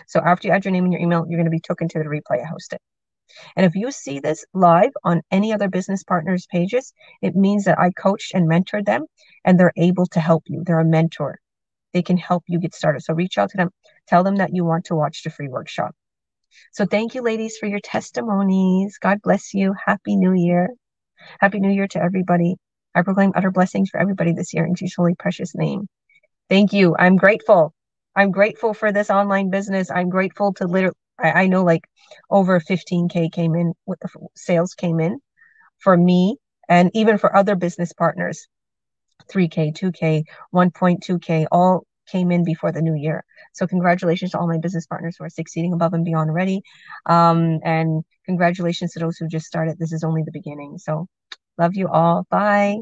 So after you add your name and your email, you're going to be taken to the replay I hosted. And if you see this live on any other business partners pages, it means that I coached and mentored them and they're able to help you. They're a mentor. They can help you get started. So reach out to them. Tell them that you want to watch the free workshop. So thank you, ladies, for your testimonies. God bless you. Happy New Year. Happy New Year to everybody. I proclaim utter blessings for everybody this year in Jesus' holy precious name. Thank you. I'm grateful. I'm grateful for this online business. I'm grateful to literally, I know like over 15K came in with the sales came in for me and even for other business partners. 3K, 2K, 1.2K, all came in before the new year. So congratulations to all my business partners who are succeeding above and beyond already. And congratulations to those who just started. This is only the beginning. So love you all. Bye.